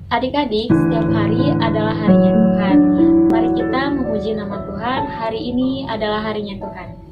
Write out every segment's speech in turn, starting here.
Adik-adik, setiap hari adalah harinya Tuhan. Mari kita memuji nama Tuhan. Hari ini adalah harinya Tuhan.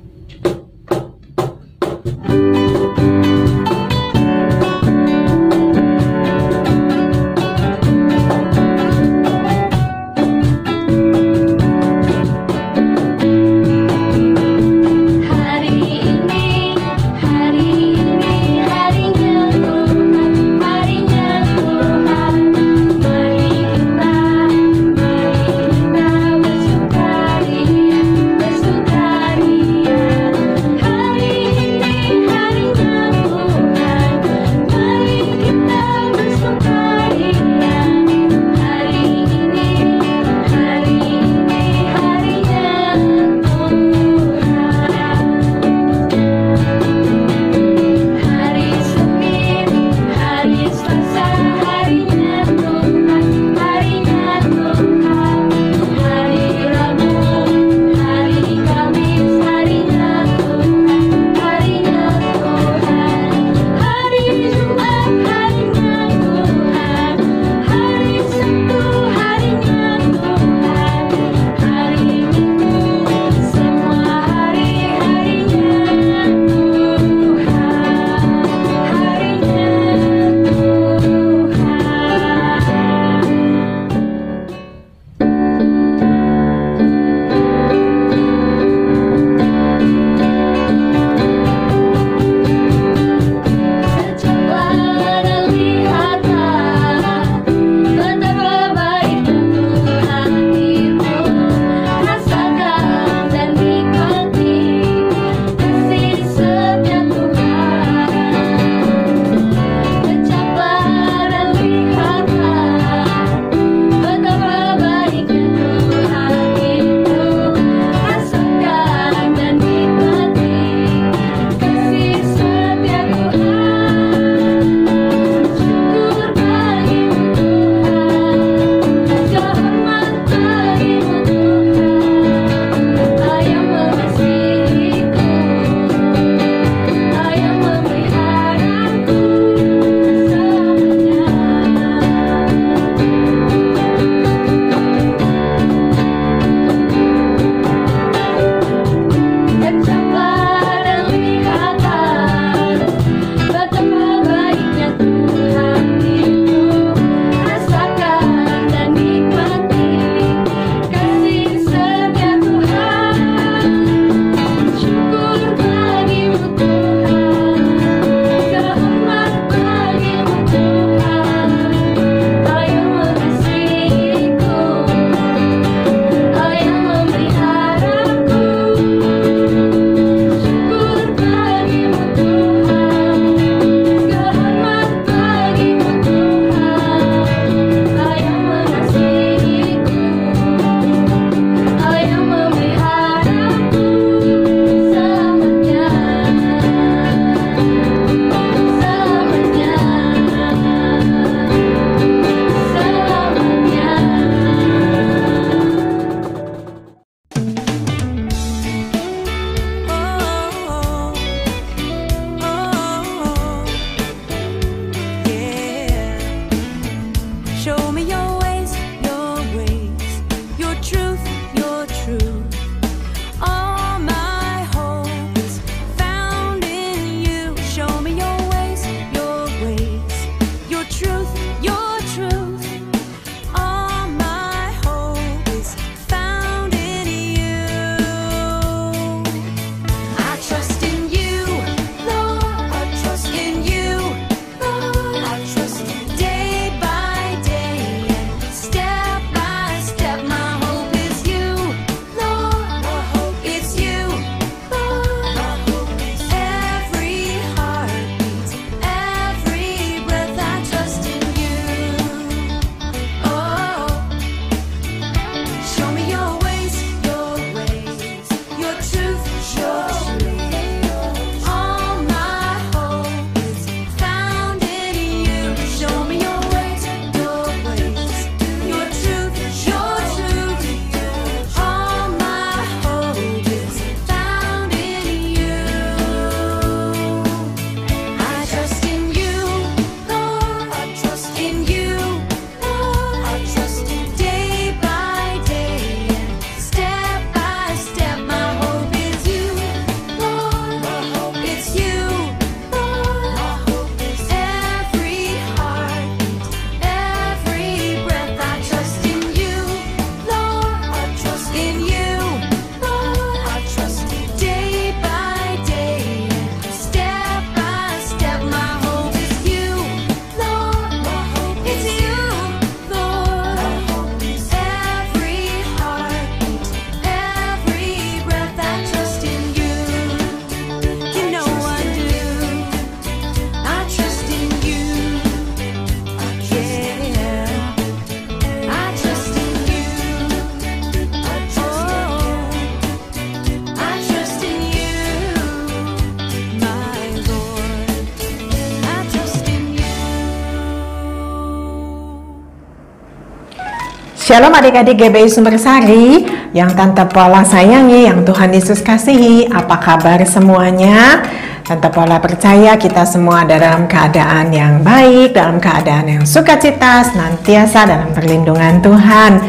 Shalom adik-adik GBI Sumbersari yang Tante Paula sayangi, yang Tuhan Yesus kasihi. Apa kabar semuanya? Tante Paula percaya kita semua ada dalam keadaan yang baik, dalam keadaan yang sukacita, senantiasa dalam perlindungan Tuhan.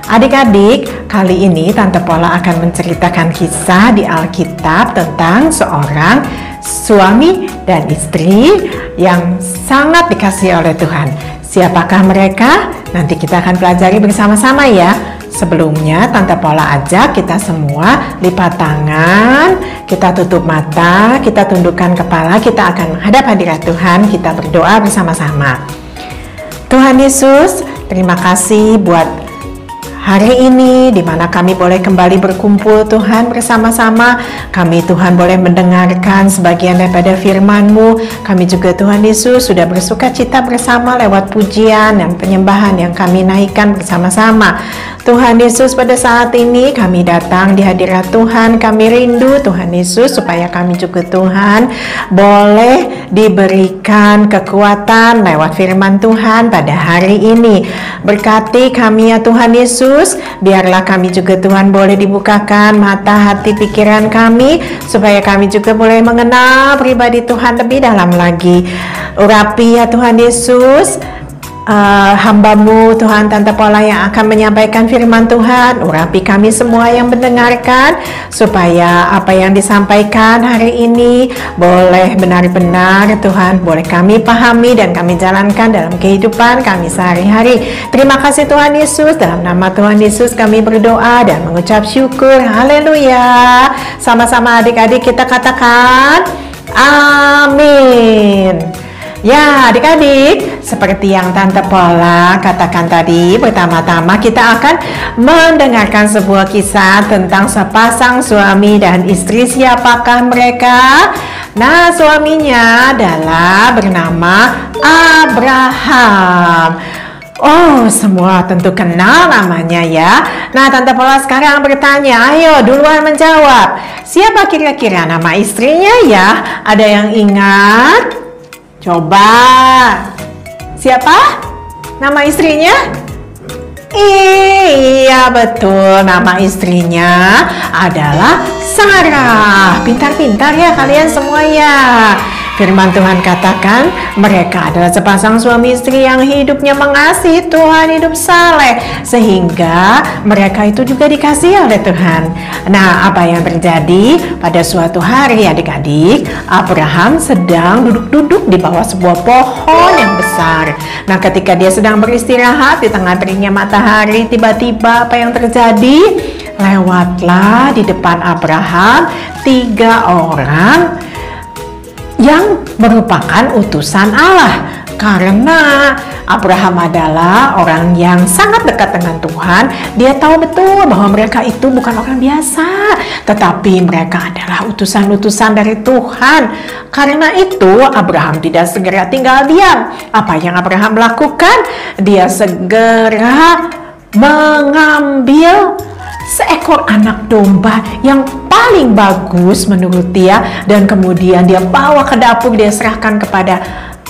Adik-adik, kali ini Tante Paula akan menceritakan kisah di Alkitab tentang seorang suami dan istri yang sangat dikasihi oleh Tuhan. Siapakah mereka? Nanti kita akan pelajari bersama-sama ya. Sebelumnya Tante Paula ajak kita semua lipat tangan, kita tutup mata, kita tundukkan kepala, kita akan menghadap hadirat Tuhan, kita berdoa bersama-sama. Tuhan Yesus, terima kasih buat hari ini di mana kami boleh kembali berkumpul Tuhan bersama-sama. Kami Tuhan boleh mendengarkan sebagian daripada firman-Mu. Kami juga Tuhan Yesus sudah bersuka cita bersama lewat pujian dan penyembahan yang kami naikkan bersama-sama. Tuhan Yesus, pada saat ini kami datang di hadirat Tuhan. Kami rindu Tuhan Yesus supaya kami juga Tuhan boleh diberikan kekuatan lewat firman Tuhan pada hari ini. Berkati kami ya Tuhan Yesus, biarlah kami juga Tuhan boleh dibukakan mata hati pikiran kami, supaya kami juga boleh mengenal pribadi Tuhan lebih dalam lagi. Urapi ya Tuhan Yesus hamba-Mu Tuhan Tante Paula yang akan menyampaikan firman Tuhan. Urapi kami semua yang mendengarkan, supaya apa yang disampaikan hari ini boleh benar-benar Tuhan boleh kami pahami dan kami jalankan dalam kehidupan kami sehari-hari. Terima kasih Tuhan Yesus, dalam nama Tuhan Yesus kami berdoa dan mengucap syukur. Haleluya. Sama-sama adik-adik kita katakan amin. Ya adik-adik, seperti yang Tante Paula katakan tadi, pertama-tama kita akan mendengarkan sebuah kisah tentang sepasang suami dan istri. Siapakah mereka? Nah, suaminya adalah bernama Abraham. Oh, semua tentu kenal namanya ya. Nah, Tante Paula sekarang bertanya, ayo duluan menjawab. Siapa kira-kira nama istrinya ya? Ada yang ingat? Coba, siapa nama istrinya? Iya betul, nama istrinya adalah Sarah. Pintar-pintar ya kalian semua ya. Firman Tuhan katakan mereka adalah sepasang suami istri yang hidupnya mengasihi Tuhan, hidup saleh, sehingga mereka itu juga dikasihi oleh Tuhan. Nah, apa yang terjadi pada suatu hari adik-adik, Abraham sedang duduk-duduk di bawah sebuah pohon yang besar. Nah, ketika dia sedang beristirahat di tengah teriknya matahari, tiba-tiba apa yang terjadi? Lewatlah di depan Abraham 3 orang yang merupakan utusan Allah. Karena Abraham adalah orang yang sangat dekat dengan Tuhan, dia tahu betul bahwa mereka itu bukan orang biasa, tetapi mereka adalah utusan-utusan dari Tuhan. Karena itu Abraham tidak segera tinggal diam. Apa yang Abraham lakukan? Dia segera mengambil seekor anak domba yang paling bagus menurut dia, dan kemudian dia bawa ke dapur, dia serahkan kepada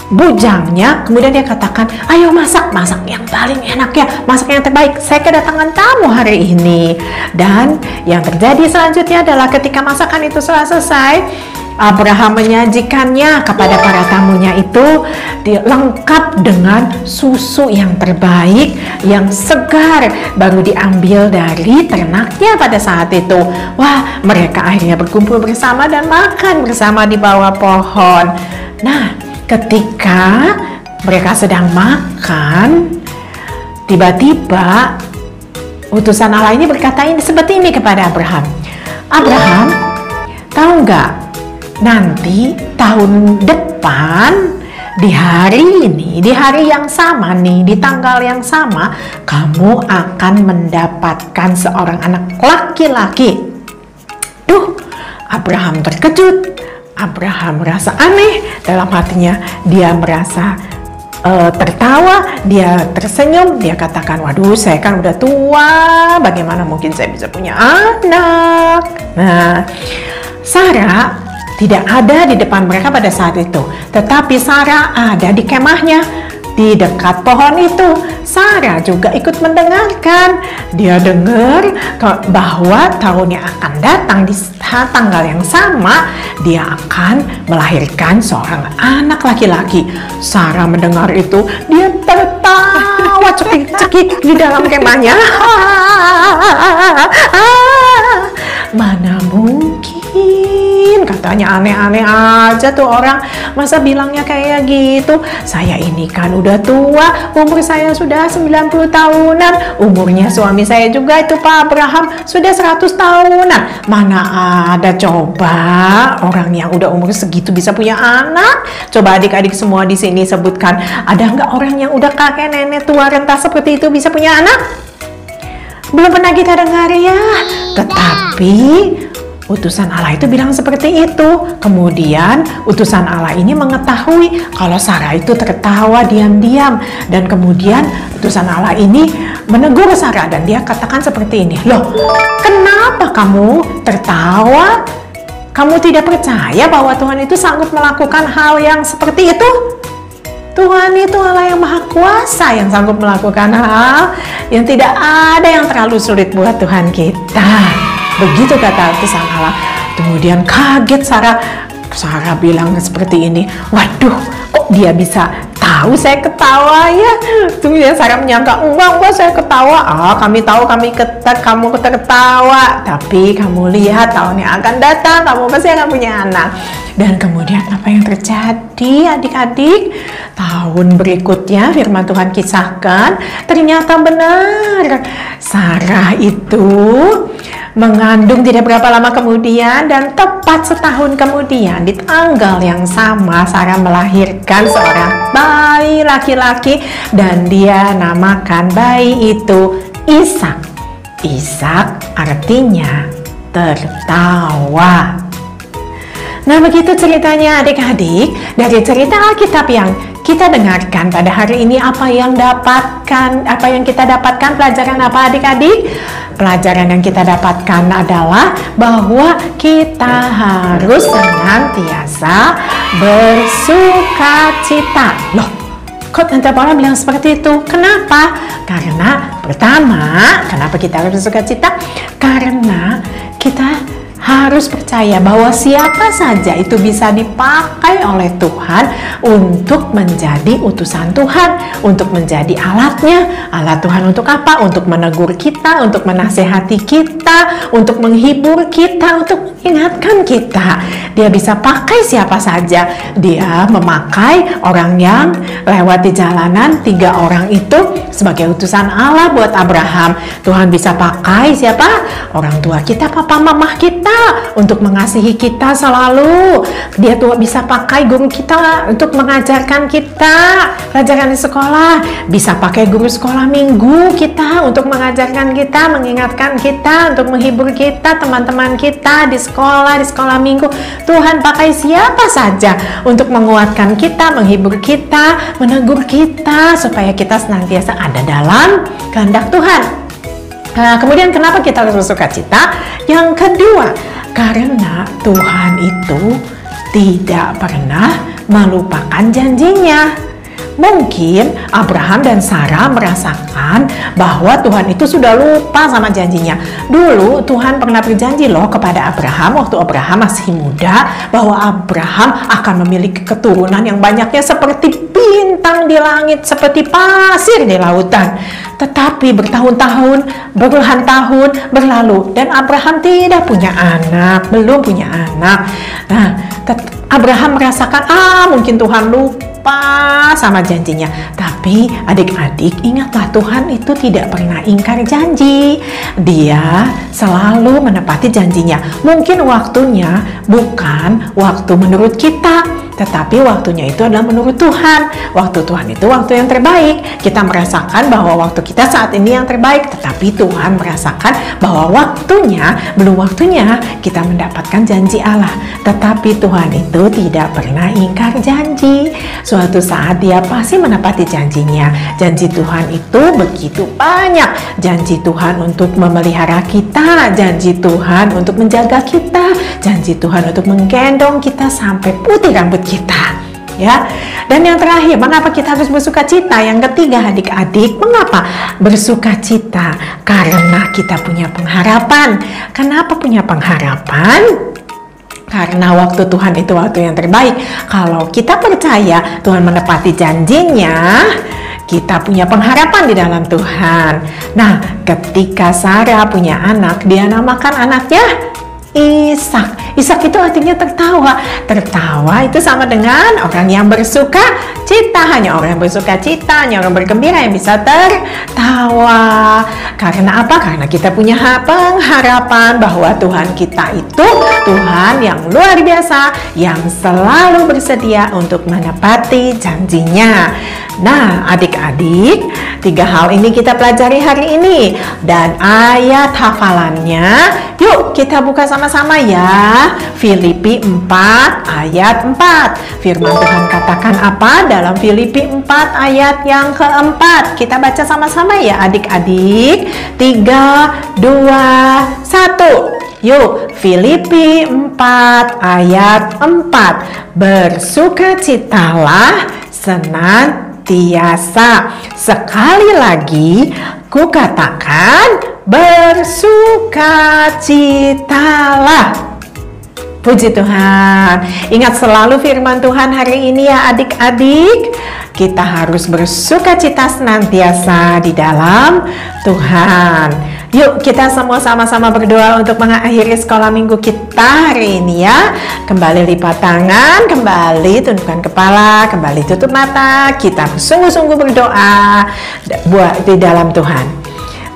bujangnya, kemudian dia katakan, ayo masak yang paling enak ya, masak yang terbaik, saya kedatangan tamu hari ini. Dan yang terjadi selanjutnya adalah ketika masakan itu selesai, Abraham menyajikannya kepada para tamunya itu lengkap dengan susu yang terbaik, yang segar, baru diambil dari ternaknya pada saat itu. Wah, mereka akhirnya berkumpul bersama dan makan bersama di bawah pohon. Nah, ketika mereka sedang makan, tiba-tiba utusan Allah ini berkata seperti ini kepada Abraham. Abraham, tahu nggak? Nanti tahun depan di hari ini, di hari yang sama nih, di tanggal yang sama, kamu akan mendapatkan seorang anak laki-laki. Duh, Abraham terkejut. Abraham merasa aneh dalam hatinya. Dia merasa tertawa, dia tersenyum, dia katakan, waduh, saya kan udah tua, bagaimana mungkin saya bisa punya anak? Nah, Sarah tidak ada di depan mereka pada saat itu, tetapi Sarah ada di kemahnya. di dekat pohon itu. Sarah juga ikut mendengarkan. Dia dengar bahwa tahun yang akan datang di tanggal yang sama dia akan melahirkan seorang anak laki-laki. Sarah mendengar itu, dia tertawa cekik-cekik di dalam kemahnya. Mana mungkin, katanya, aneh-aneh aja tuh orang, masa bilangnya kayak gitu. Saya ini kan udah tua, umur saya sudah 90 tahunan, umurnya suami saya juga itu Pak Abraham sudah 100 tahunan. Mana ada coba orang yang udah umur segitu bisa punya anak? Coba adik-adik semua di sini sebutkan, ada nggak orang yang udah kakek nenek tua renta seperti itu bisa punya anak? Belum pernah kita dengar ya. Tetapi utusan Allah itu bilang seperti itu. Kemudian utusan Allah ini mengetahui kalau Sarah itu tertawa diam-diam. Dan kemudian utusan Allah ini menegur Sarah dan dia katakan seperti ini. Loh, kenapa kamu tertawa? Kamu tidak percaya bahwa Tuhan itu sanggup melakukan hal yang seperti itu? Tuhan itu Allah yang Maha Kuasa yang sanggup melakukan hal yang tidak ada yang terlalu sulit buat Tuhan kita. Begitu kata utusan Allah. Kemudian kaget Sarah bilang seperti ini, waduh, kok dia bisa tahu saya ketawa ya? Kemudian Sarah menyangka, enggak saya ketawa. Kami tahu kamu tertawa, tapi kamu lihat tahun yang akan datang kamu pasti akan punya anak. Dan kemudian apa yang terjadi adik-adik? Tahun berikutnya firman Tuhan kisahkan, ternyata benar. Sarah itu mengandung tidak berapa lama kemudian dan tepat setahun kemudian di tanggal yang sama Sarah melahirkan seorang bayi laki-laki dan dia namakan bayi itu Ishak. Ishak artinya tertawa. Nah, begitu ceritanya adik-adik. Dari cerita Alkitab yang kita dengarkan pada hari ini, apa yang kita dapatkan, pelajaran apa adik-adik? Pelajaran yang kita dapatkan adalah bahwa kita harus senantiasa bersukacita. Loh, kok Tante Paula bilang seperti itu? Kenapa? Karena pertama, kenapa kita harus bersukacita? Karena kita harus percaya bahwa siapa saja itu bisa dipakai oleh Tuhan untuk menjadi utusan Tuhan, untuk menjadi alatnya. Alat Tuhan untuk apa? Untuk menegur kita, untuk menasehati kita, untuk menghibur kita, untuk mengingatkan kita. Dia bisa pakai siapa saja. Dia memakai orang yang lewat di jalanan, 3 orang itu sebagai utusan Allah buat Abraham. Tuhan bisa pakai siapa? Orang tua kita, papa mama kita, untuk mengasihi kita selalu. Dia tuh bisa pakai guru kita untuk mengajarkan kita pelajaran di sekolah. Bisa pakai guru sekolah minggu kita untuk mengajarkan kita, mengingatkan kita, untuk menghibur kita, teman-teman kita di sekolah minggu. Tuhan pakai siapa saja untuk menguatkan kita, menghibur kita, menegur kita supaya kita senantiasa ada dalam kehendak Tuhan. Nah, kemudian kenapa kita harus bersukacita? Yang kedua, karena Tuhan itu tidak pernah melupakan janjinya. Mungkin Abraham dan Sarah merasakan bahwa Tuhan itu sudah lupa sama janjinya. Dulu Tuhan pernah berjanji loh kepada Abraham waktu Abraham masih muda, bahwa Abraham akan memiliki keturunan yang banyaknya seperti bintang di langit, seperti pasir di lautan. Tetapi bertahun-tahun, berpuluhan tahun berlalu dan Abraham tidak punya anak, belum punya anak. Nah, Abraham merasakan mungkin Tuhan lupa sama janjinya. Tapi adik-adik, ingatlah, Tuhan itu tidak pernah ingkar janji. Dia selalu menepati janjinya. Mungkin waktunya bukan waktu menurut kita, tetapi waktunya itu adalah menurut Tuhan. Waktu Tuhan itu waktu yang terbaik. Kita merasakan bahwa waktu kita saat ini yang terbaik, tetapi Tuhan merasakan bahwa belum waktunya kita mendapatkan janji Allah. Tetapi Tuhan itu tidak pernah ingkar janji. Suatu saat Dia pasti menepati janjinya. Janji Tuhan itu begitu banyak. Janji Tuhan untuk memelihara kita, janji Tuhan untuk menjaga kita, janji Tuhan untuk menggendong kita sampai putih rambut kita. ya. Dan yang terakhir, mengapa kita harus bersukacita? Yang ketiga, adik-adik, mengapa bersukacita? Karena kita punya pengharapan. Kenapa punya pengharapan? Karena waktu Tuhan itu waktu yang terbaik. Kalau kita percaya Tuhan menepati janjinya, kita punya pengharapan di dalam Tuhan. Nah, ketika Sarah punya anak, dia namakan anaknya Ishak. Ishak itu artinya tertawa. Tertawa itu sama dengan orang yang bersuka cita. Hanya orang yang bersuka cita, hanya orang bergembira yang bisa tertawa. Karena apa? Karena kita punya pengharapan bahwa Tuhan kita itu Tuhan yang luar biasa, yang selalu bersedia untuk menepati janjinya. Nah, adik-adik, 3 hal ini kita pelajari hari ini. Dan ayat hafalannya, yuk kita buka sama-sama ya. Filipi 4 ayat 4. Firman Tuhan katakan apa dalam Filipi 4 ayat yang keempat? Kita baca sama-sama ya adik-adik. 3, 2, 1. Yuk, Filipi 4 ayat 4. Bersukacitalah senantiasa. Sekali lagi kukatakan, bersukacitalah. Puji Tuhan. Ingat selalu firman Tuhan hari ini ya adik-adik. Kita harus bersukacita senantiasa di dalam Tuhan. Yuk kita semua sama-sama berdoa untuk mengakhiri sekolah minggu kita hari ini ya. Kembali lipat tangan, kembali tundukkan kepala, kembali tutup mata. Kita sungguh-sungguh berdoa buat di dalam Tuhan.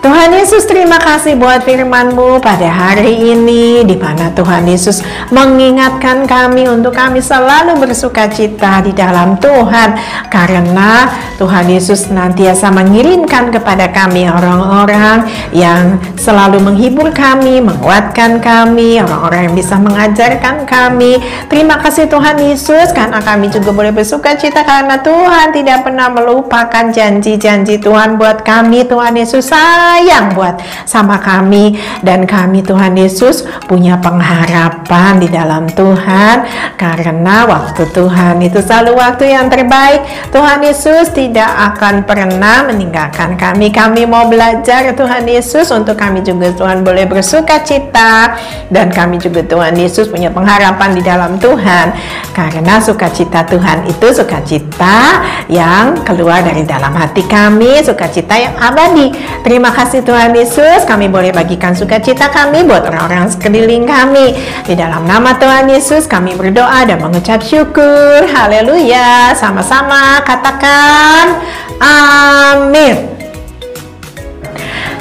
Tuhan Yesus, terima kasih buat firman-Mu pada hari ini, di mana Tuhan Yesus mengingatkan kami untuk kami selalu bersukacita di dalam Tuhan, karena Tuhan Yesus senantiasa mengirimkan kepada kami orang-orang yang selalu menghibur kami, menguatkan kami, orang-orang yang bisa mengajarkan kami. Terima kasih Tuhan Yesus, karena kami juga boleh bersukacita karena Tuhan tidak pernah melupakan janji-janji Tuhan buat kami. Tuhan Yesus sayang buat sama kami, dan kami Tuhan Yesus punya pengharapan di dalam Tuhan, karena waktu Tuhan itu selalu waktu yang terbaik. Tuhan Yesus tidak akan pernah meninggalkan kami. Kami mau belajar Tuhan Yesus untuk kami juga Tuhan boleh bersukacita, dan kami juga Tuhan Yesus punya pengharapan di dalam Tuhan, karena sukacita Tuhan itu sukacita yang keluar dari dalam hati kami, sukacita yang abadi. Terima kasih Tuhan Yesus, kami boleh bagikan sukacita kami buat orang-orang sekeliling kami. Di dalam nama Tuhan Yesus kami berdoa dan mengucap syukur. Haleluya. Sama-sama katakan amin.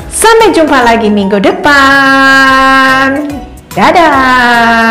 Sampai jumpa lagi minggu depan. Dadah.